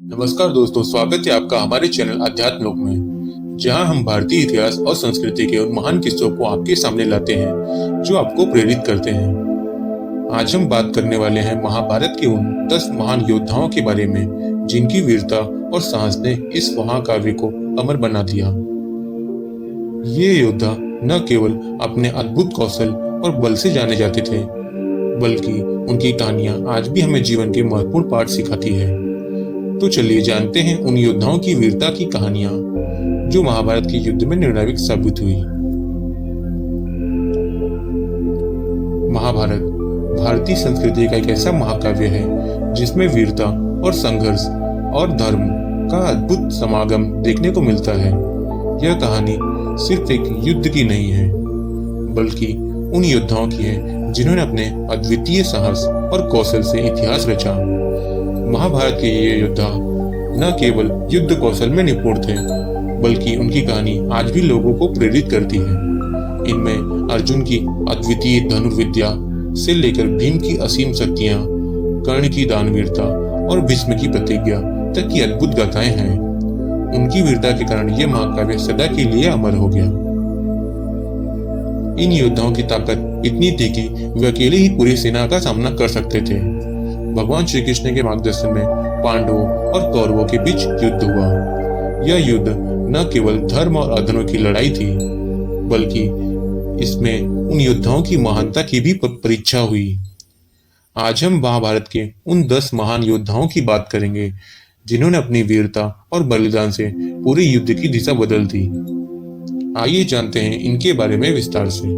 नमस्कार दोस्तों, स्वागत है आपका हमारे चैनल अध्यात्म लोक में, जहां हम भारतीय इतिहास और संस्कृति के उन महान किस्सों को आपके सामने लाते हैं जो आपको प्रेरित करते हैं। आज हम बात करने वाले हैं महाभारत के उन 10 महान योद्धाओं के बारे में जिनकी वीरता और साहस ने इस महाकाव्य को अमर बना दिया। ये योद्धा न केवल अपने अद्भुत कौशल और बल से जाने जाते थे, बल्कि उनकी कहानियां आज भी हमें जीवन के महत्वपूर्ण पाठ सिखाती है। तो चलिए जानते हैं उन योद्धाओं की वीरता की कहानियां जो महाभारत के युद्ध में निर्णायक साबित हुई। महाभारत भारतीय संस्कृति का एक ऐसा महाकाव्य है जिसमें वीरता और संघर्ष और धर्म का अद्भुत समागम देखने को मिलता है। यह कहानी सिर्फ एक युद्ध की नहीं है, बल्कि उन योद्धाओं की है जिन्होंने अपने अद्वितीय साहस और कौशल से इतिहास रचा। महाभारत के ये योद्धा न केवल युद्ध कौशल में निपुण थे, बल्कि उनकी कहानी आज भी लोगों को प्रेरित करती है। इनमें अर्जुन की अद्वितीय धनुर्विद्या से लेकर भीम की असीम शक्तियां, कर्ण की दानवीरता और भीष्म की प्रतिज्ञा तक की अद्भुत गाथाएं हैं। उनकी वीरता के कारण यह महाकाव्य सदा के लिए अमर हो गया। इन योद्धाओं की ताकत इतनी थी कि वे अकेले ही पूरी सेना का सामना कर सकते थे। भगवान श्री कृष्ण के मार्गदर्शन में पांडवों और कौरवों के बीच युद्ध हुआ। यह युद्ध न केवल धर्म और अधर्म की लड़ाई थी, बल्कि इसमें उन योद्धाओं की महानता की भी परीक्षा हुई। आज हम महाभारत के उन 10 महान योद्धाओं की बात करेंगे जिन्होंने अपनी वीरता और बलिदान से पूरे युद्ध की दिशा बदल दी। आइए जानते हैं इनके बारे में विस्तार से।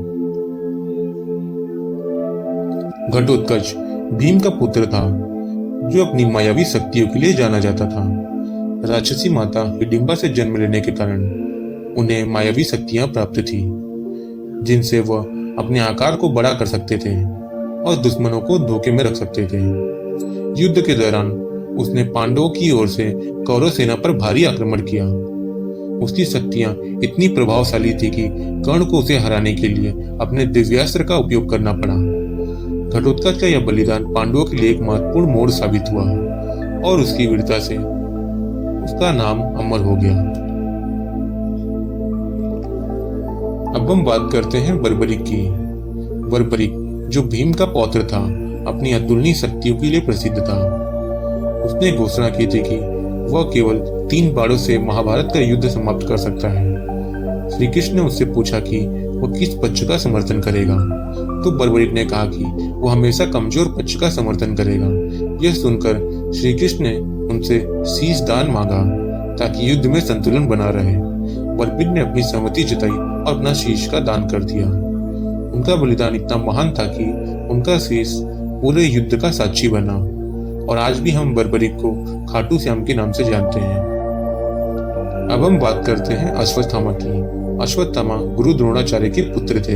घटोत्कच भीम का पुत्र था, जो अपनी मायावी शक्तियों के लिए जाना जाता था। राक्षसी माता हिडिंबा से जन्म लेने के कारण उन्हें मायावी शक्तियां प्राप्त थी, जिनसे वह अपने आकार को बड़ा कर सकते थे और दुश्मनों को धोखे में रख सकते थे। युद्ध के दौरान उसने पांडवों की ओर से कौरव सेना पर भारी आक्रमण किया। उसकी शक्तियां इतनी प्रभावशाली थी कि कर्ण को उसे हराने के लिए अपने दिव्यास्त्र का उपयोग करना पड़ा। घटोत्कच का यह बलिदान पांडवों के लिए एक महत्वपूर्ण मोड़ साबित हुआ और उसकी वीरता से उसका नाम अमर हो गया। अब हम बात करते हैं बर्बरिक की। बर्बरिक, जो भीम का पौत्र था, अपनी अतुलनीय शक्तियों के लिए प्रसिद्ध था। उसने घोषणा की थी कि वह केवल 3 बाणों से महाभारत का युद्ध समाप्त कर सकता है। श्री कृष्ण ने उससे पूछा कि वह किस पक्ष का समर्थन करेगा, तो बर्बरिक ने कहा कि वह हमेशा कमजोर पक्ष का समर्थन करेगा। यह सुनकर श्री कृष्ण ने उनसे शीश दान मांगा ताकि युद्ध में संतुलन बना रहे। बर्बरिक ने अपनी सहमति जताई और अपना शीश का दान कर दिया। उनका बलिदान इतना महान था कि उनका शीश पूरे युद्ध का साक्षी बना और आज भी हम बर्बरिक को खाटू श्याम के नाम से जानते हैं। अब हम बात करते हैं अश्वत्थामा की। अश्वत्थामा गुरु द्रोणाचार्य के पुत्र थे,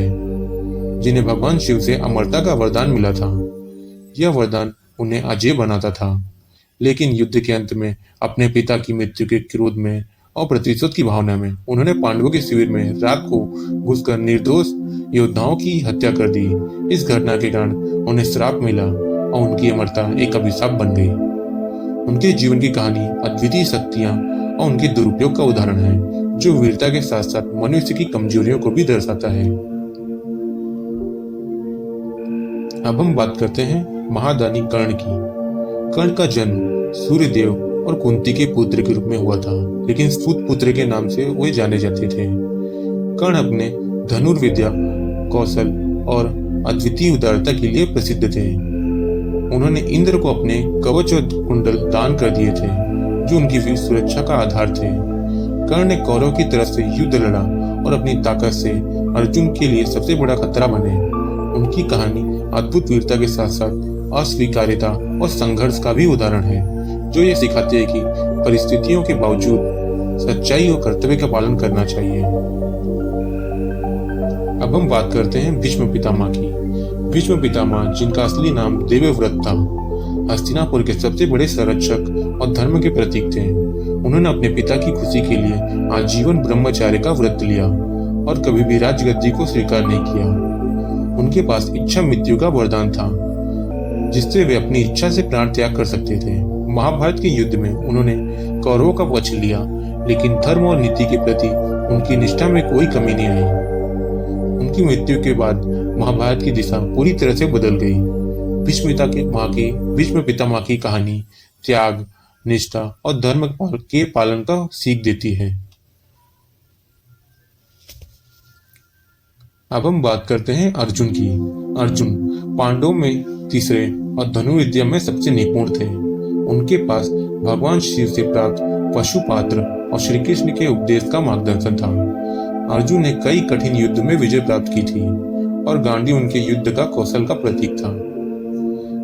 जिन्हें भगवान शिव से अमरता का वरदान मिला था। यह वरदान उन्हें अजय बनाता था, लेकिन युद्ध के अंत में अपने पिता की मृत्यु के क्रोध में और प्रतिशोध की भावना में उन्होंने पांडवों के शिविर में रात को घुसकर निर्दोष योद्धाओं की हत्या कर दी। इस घटना के कारण उन्हें श्राप मिला और उनकी अमरता एक अभिशाप बन गई। उनके जीवन की कहानी अद्वितीय शक्तियां और उनके दुरुपयोग का उदाहरण है, जो वीरता के साथ साथ मनुष्य की कमजोरियों को भी दर्शाता है। अब हम बात करते हैं महादानी कर्ण की। कर्ण का जन्म सूर्यदेव और कुंती के पुत्र के रूप में हुआ था, लेकिन सूत पुत्र के नाम से वे जाने जाते थे। कर्ण अपने धनुर्विद्या, कौशल और अद्वितीय उदारता के लिए प्रसिद्ध थे। उन्होंने इंद्र को अपने कवच और कुंडल दान कर दिए थे, जो उनकी वीर सुरक्षा का आधार थे। कर्ण ने कौरव की तरफ से युद्ध लड़ा और अपनी ताकत से अर्जुन के लिए सबसे बड़ा खतरा बने। उनकी कहानी अद्भुत वीरता के साथ साथ अस्वीकार्यता और संघर्ष का भी उदाहरण है, जो ये सिखाती है कि परिस्थितियों के बावजूद सच्चाई और कर्तव्य का पालन करना चाहिए। अब हम बात करते हैं भीष्म पितामह की। भीष्म पितामह, जिनका असली नाम देवव्रत था, हस्तिनापुर के सबसे बड़े संरक्षक और धर्म के प्रतीक थे। उन्होंने अपने पिता की खुशी के लिए आजीवन ब्रह्मचार्य का व्रत लिया और कभी भी राजगद्दी को स्वीकार नहीं किया। उनके पास इच्छा मृत्यु का वरदान था, जिससे वे अपनी इच्छा से प्राण त्याग कर सकते थे। महाभारत के युद्ध में उन्होंने कौरवों का पक्ष लिया, लेकिन धर्म और नीति के प्रति उनकी निष्ठा में कोई कमी नहीं आई। उनकी मृत्यु के बाद महाभारत की दिशा पूरी तरह से बदल गई। भीष्म पितामह की कहानी त्याग, निष्ठा और धर्म के पालन का सीख देती है। अब हम बात करते हैं अर्जुन की। अर्जुन पांडवों में तीसरे और धनुर्विद्या में सबसे निपुण थे। उनके पास भगवान शिव से प्राप्त पशुपात्र और श्री कृष्ण के उपदेश का मार्गदर्शन था। अर्जुन ने कई कठिन युद्ध में विजय प्राप्त की थी और गांडीव उनके युद्ध का कौशल का प्रतीक था।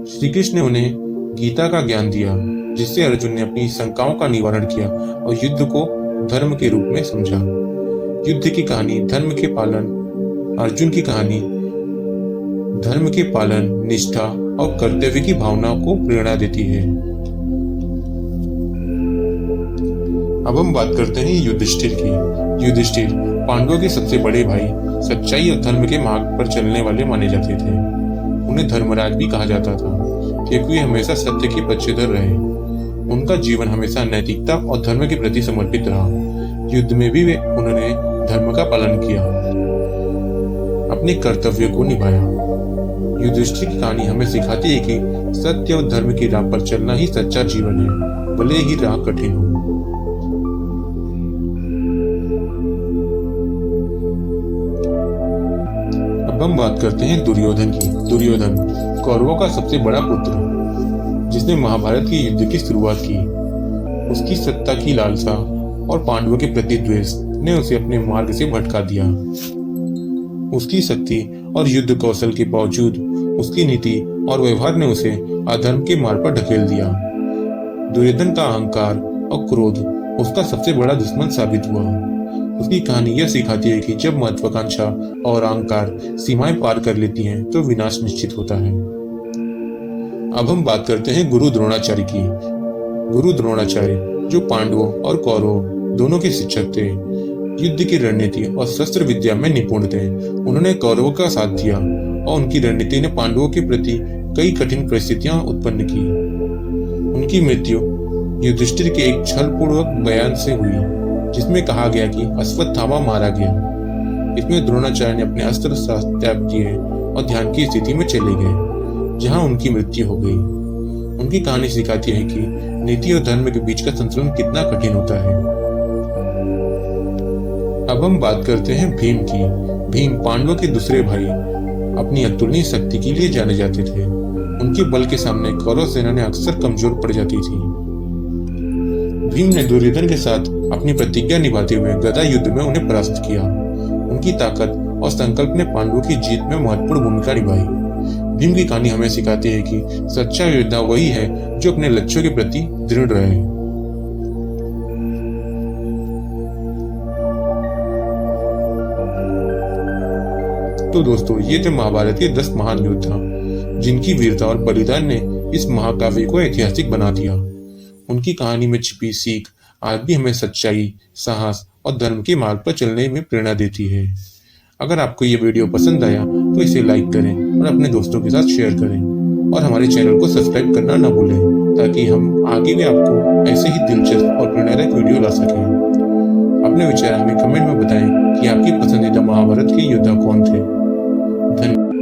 श्री कृष्ण ने उन्हें गीता का ज्ञान दिया, जिससे अर्जुन ने अपनी शंकाओं का निवारण किया और युद्ध को धर्म के रूप में समझा। युद्ध की कहानी धर्म के पालन अर्जुन की कहानी धर्म के पालन, निष्ठा और कर्तव्य की भावना को प्रेरणा देती है। अब हम बात करते हैं युधिष्ठिर की। युधिष्ठिर पांडवों के सबसे बड़े भाई, सच्चाई और धर्म के मार्ग पर चलने वाले माने जाते थे। उन्हें धर्मराज भी कहा जाता था, क्योंकि वे हमेशा सत्य के पक्षधर रहे। उनका जीवन हमेशा नैतिकता और धर्म के प्रति समर्पित रहा। युद्ध में भी उन्होंने धर्म का पालन किया, अपने कर्तव्य को निभाया। युधिष्ठिर की कहानी हमें सिखाती है कि सत्य और धर्म की राह पर चलना ही सच्चा जीवन है, भले ही राह कठिन हो। अब हम बात करते हैं दुर्योधन की। दुर्योधन कौरवों का सबसे बड़ा पुत्र, जिसने महाभारत के युद्ध की शुरुआत की। उसकी सत्ता की लालसा और पांडवों के प्रति द्वेष ने उसे अपने मार्ग से भटका दिया। उसकी शक्ति और युद्ध कौशल के बावजूद उसकी नीति और व्यवहार ने उसे अधर्म के मार्ग पर ढकेल दिया। दुर्योधन का अहंकार और क्रोध उसका सबसे बड़ा दुश्मन साबित हुआ। उसकी कहानी यह सिखाती है कि जब महत्वाकांक्षा और अहंकार सीमाएं पार कर लेती हैं, तो विनाश निश्चित होता है। अब हम बात करते हैं गुरु द्रोणाचार्य की। गुरु द्रोणाचार्य जो पांडवों और कौरवों दोनों के शिक्षक थे, युद्ध की रणनीति और शस्त्र विद्या में निपुण थे। उन्होंने कौरवों का साथ दिया और उनकी रणनीति ने पांडवों के प्रति कई कठिन परिस्थितियां उत्पन्न की। उनकी मृत्यु युधिष्ठिर के एक छलपूर्वक बयान से हुई, जिसमें कहा गया कि अश्वत्थामा मारा गया। इसमें द्रोणाचार्य ने अपने अस्त्र शस्त्र त्याग किए और ध्यान की स्थिति में चले गए, जहां उनकी मृत्यु हो गई। उनकी कहानी सिखाती है कि नीति और धर्म के बीच का संतुलन कितना कठिन होता है। अब हम बात करते हैं भीम की। भीम पांडवों के दूसरे भाई अपनी अतुलनीय शक्ति के लिए जाने जाते थे। उनके बल के सामने कौरव सेना ने अक्सर कमजोर पड़ जाती थी। भीम ने दुर्योधन के साथ अपनी प्रतिज्ञा निभाते हुए गदा युद्ध में उन्हें परास्त किया। उनकी ताकत और संकल्प ने पांडवों की जीत में महत्वपूर्ण भूमिका निभाई। भीम की कहानी हमें सिखाती है कि सच्चा योद्धा वही है जो अपने लक्ष्यों के प्रति दृढ़ रहे। तो दोस्तों, ये थे महाभारत के 10 महान योद्धा, जिनकी वीरता और बलिदान ने इस महाकाव्य को ऐतिहासिक बना दिया। उनकी कहानी में छिपी सीख आज भी हमें सच्चाई, साहस और धर्म के मार्ग पर चलने में प्रेरणा देती है। अगर आपको ये वीडियो पसंद आया तो इसे लाइक करें और अपने दोस्तों के साथ शेयर करें और हमारे चैनल को सब्सक्राइब करना ना भूलें, ताकि हम आगे भी आपको ऐसे ही दिलचस्प और प्रेरणादायक वीडियो ला सकें। अपने विचार हमें कमेंट में बताएं कि आपकी पसंदीदा महाभारत के योद्धा कौन थे। धन्यवाद।